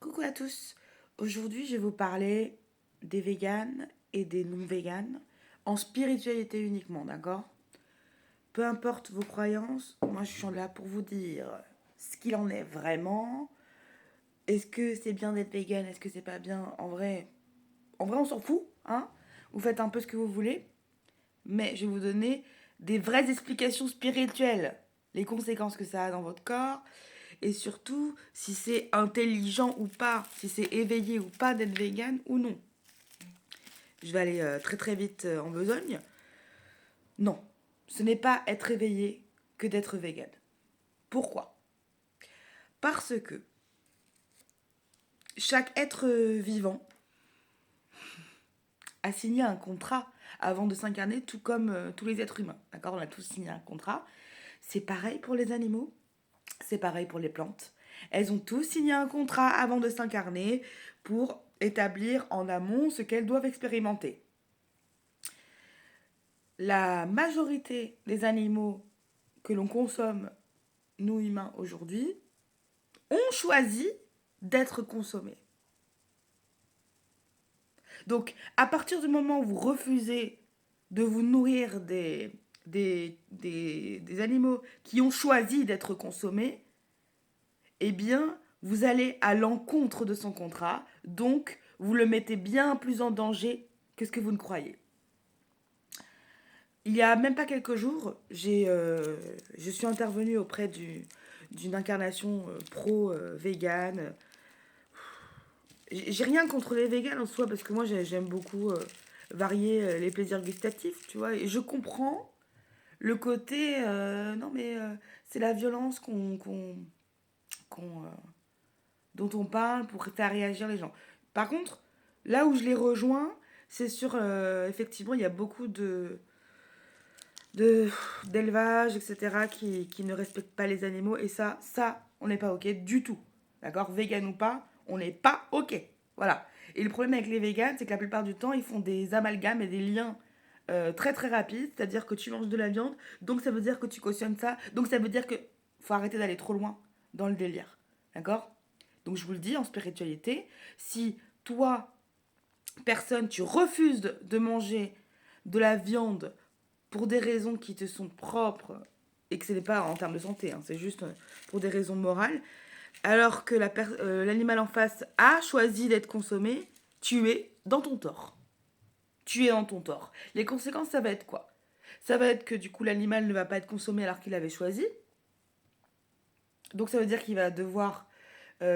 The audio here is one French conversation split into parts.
Coucou à tous. Aujourd'hui, je vais vous parler des véganes et des non-véganes en spiritualité uniquement, d'accord? Peu importe vos croyances, moi je suis là pour vous dire ce qu'il en est vraiment. Est-ce que c'est bien d'être vegan? Est-ce que c'est pas bien? En vrai, on s'en fout, hein? Vous faites un peu ce que vous voulez, mais je vais vous donner des vraies explications spirituelles, les conséquences que ça a dans votre corps, et surtout si c'est intelligent ou pas, si c'est éveillé ou pas d'être vegan ou non. Je vais aller très très vite en besogne. Non, ce n'est pas être éveillé que d'être vegan. Pourquoi? Parce que chaque être vivant a signé un contrat avant de s'incarner, tout comme tous les êtres humains. D'accord? On a tous signé un contrat. C'est pareil pour les animaux, c'est pareil pour les plantes. Elles ont tous signé un contrat avant de s'incarner pour établir en amont ce qu'elles doivent expérimenter. La majorité des animaux que l'on consomme, nous humains aujourd'hui, ont choisi d'être consommés. Donc, à partir du moment où vous refusez de vous nourrir des animaux qui ont choisi d'être consommés, eh bien, vous allez à l'encontre de son contrat, donc vous le mettez bien plus en danger que ce que vous ne croyez. Il y a même pas quelques jours, je suis intervenue auprès d'une incarnation pro-vegan. J'ai rien contre les végans en soi, parce que moi j'aime beaucoup varier les plaisirs gustatifs, tu vois. Et je comprends le côté, non mais c'est la violence qu'on, dont on parle pour faire réagir les gens. Par contre, là où je les rejoins, c'est sur, effectivement, il y a beaucoup de d'élevage, etc., qui ne respectent pas les animaux. Et ça, on n'est pas OK du tout. D'accord? Vegan ou pas, on n'est pas OK. Voilà. Et le problème avec les végans, c'est que la plupart du temps, ils font des amalgames et des liens très très rapides. C'est-à-dire que tu manges de la viande, donc ça veut dire que tu cautionnes ça. Donc ça veut dire que faut arrêter d'aller trop loin dans le délire. D'accord? Donc je vous le dis, en spiritualité, si toi, personne, tu refuses de manger de la viande pour des raisons qui te sont propres et que ce n'est pas en termes de santé, hein, c'est juste pour des raisons morales, alors que l'animal en face a choisi d'être consommé, tu es dans ton tort. Tu es dans ton tort. Les conséquences, ça va être quoi? Ça va être que du coup, l'animal ne va pas être consommé alors qu'il avait choisi. Donc ça veut dire qu'il va devoir,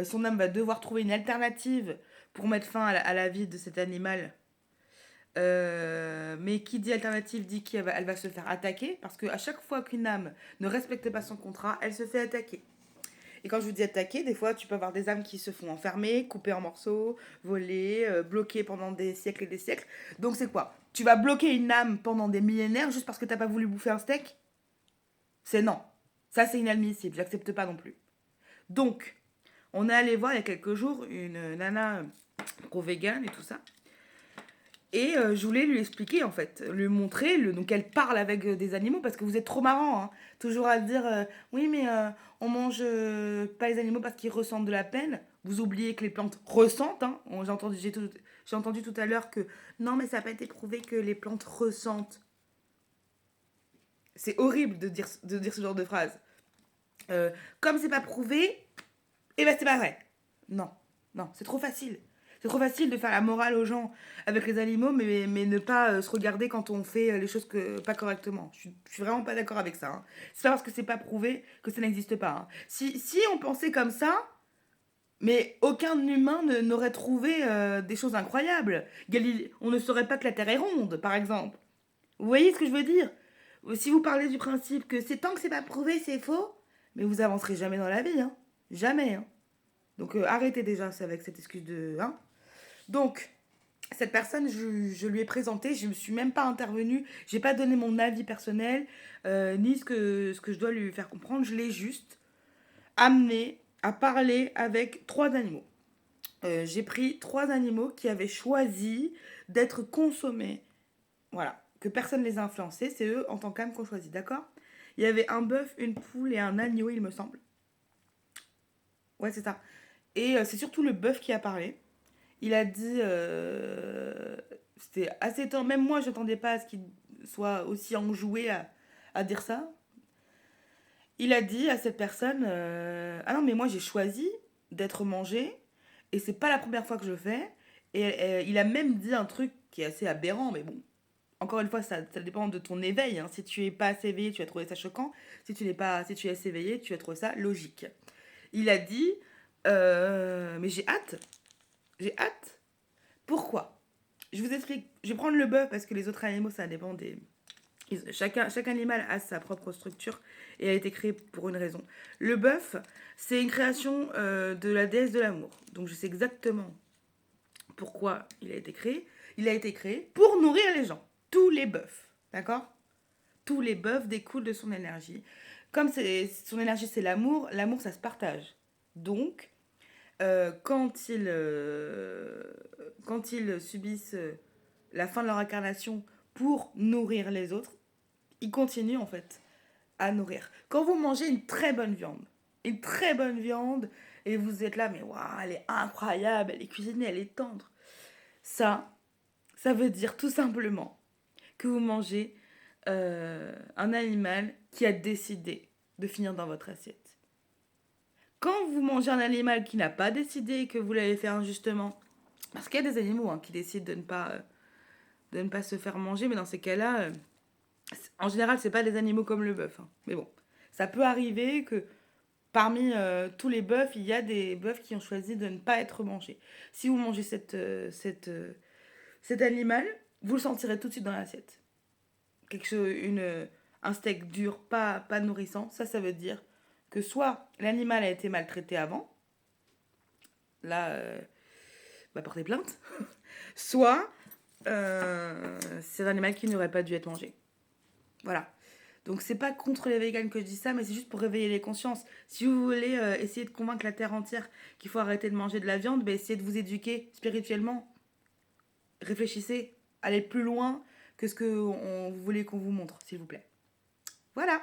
son âme va devoir trouver une alternative pour mettre fin à la vie de cet animal. Mais qui dit alternative dit qu'elle va se faire attaquer, parce qu'à chaque fois qu'une âme ne respecte pas son contrat, elle se fait attaquer. Et quand je vous dis attaquer, des fois tu peux avoir des âmes qui se font enfermer, couper en morceaux, voler, bloquer pendant des siècles et des siècles. Donc c'est quoi? Tu vas bloquer une âme pendant des millénaires juste parce que t'as pas voulu bouffer un steak? C'est non. Ça c'est inadmissible, j'accepte pas non plus. Donc, on est allé voir il y a quelques jours une nana pro-vegan et tout ça. Et je voulais lui expliquer en fait, lui montrer, donc elle parle avec des animaux parce que vous êtes trop marrant, hein. Toujours à dire oui mais on mange pas les animaux parce qu'ils ressentent de la peine. Vous oubliez que les plantes ressentent, hein. J'ai entendu tout à l'heure que non mais ça n'a pas été prouvé que les plantes ressentent. C'est horrible de dire ce genre de phrase. Comme c'est pas prouvé, et ben c'est pas vrai. Non, non, c'est trop facile. C'est trop facile de faire la morale aux gens avec les animaux, mais ne pas se regarder quand on fait les choses pas correctement. Je suis vraiment pas d'accord avec ça, hein. C'est pas parce que c'est pas prouvé que ça n'existe pas, hein. Si on pensait comme ça, mais aucun humain n'aurait trouvé des choses incroyables. On ne saurait pas que la Terre est ronde, par exemple. Vous voyez ce que je veux dire? Si vous parlez du principe que c'est tant que c'est pas prouvé, c'est faux, mais vous avancerez jamais dans la vie, hein. Jamais, hein. Donc arrêtez déjà avec cette excuse de... Hein. Donc, cette personne, je lui ai présenté, je ne suis même pas intervenue, j'ai pas donné mon avis personnel, ni ce que je dois lui faire comprendre, je l'ai juste amené à parler avec trois animaux. J'ai pris trois animaux qui avaient choisi d'être consommés. Voilà, que personne ne les a influencés, c'est eux en tant qu'âme qu'on choisit, d'accord? Il y avait un bœuf, une poule et un agneau, il me semble. Ouais, c'est ça. Et c'est surtout le bœuf qui a parlé. Il a dit, c'était assez étonnant, même moi je n'attendais pas à ce qu'il soit aussi enjoué à dire ça. Il a dit à cette personne, ah non mais moi j'ai choisi d'être mangé et c'est pas la première fois que je le fais. Et il a même dit un truc qui est assez aberrant, mais bon, encore une fois ça dépend de ton éveil, hein. Si tu es pas assez éveillé, tu vas trouver ça choquant. Si tu es assez éveillé, tu vas trouver ça logique. Il a dit, mais j'ai hâte. Pourquoi? Je vous explique. Je vais prendre le bœuf parce que les autres animaux, ça dépend des. Chaque animal a sa propre structure et a été créé pour une raison. Le bœuf, c'est une création de la déesse de l'amour. Donc je sais exactement pourquoi il a été créé. Il a été créé pour nourrir les gens. Tous les bœufs. D'accord? Tous les bœufs découlent de son énergie. Comme son énergie, c'est l'amour, ça se partage. Donc, quand ils subissent la fin de leur incarnation pour nourrir les autres, ils continuent en fait à nourrir. Quand vous mangez une très bonne viande, et vous êtes là, mais waouh, elle est incroyable, elle est cuisinée, elle est tendre. Ça veut dire tout simplement que vous mangez un animal qui a décidé de finir dans votre assiette. Quand vous mangez un animal qui n'a pas décidé et que vous l'avez fait injustement, parce qu'il y a des animaux qui décident de ne pas se faire manger, mais dans ces cas-là, en général, c'est pas des animaux comme le bœuf. Hein. Mais bon, ça peut arriver que parmi tous les bœufs, il y a des bœufs qui ont choisi de ne pas être mangés. Si vous mangez cet animal, vous le sentirez tout de suite dans l'assiette. Un steak dur, pas nourrissant, ça veut dire que soit l'animal a été maltraité avant, là, porter plainte, soit c'est un animal qui n'aurait pas dû être mangé. Voilà. Donc c'est pas contre les véganes que je dis ça, mais c'est juste pour réveiller les consciences. Si vous voulez essayer de convaincre la terre entière qu'il faut arrêter de manger de la viande, essayez de vous éduquer spirituellement. Réfléchissez, allez plus loin que ce que vous voulez qu'on vous montre, s'il vous plaît. Voilà.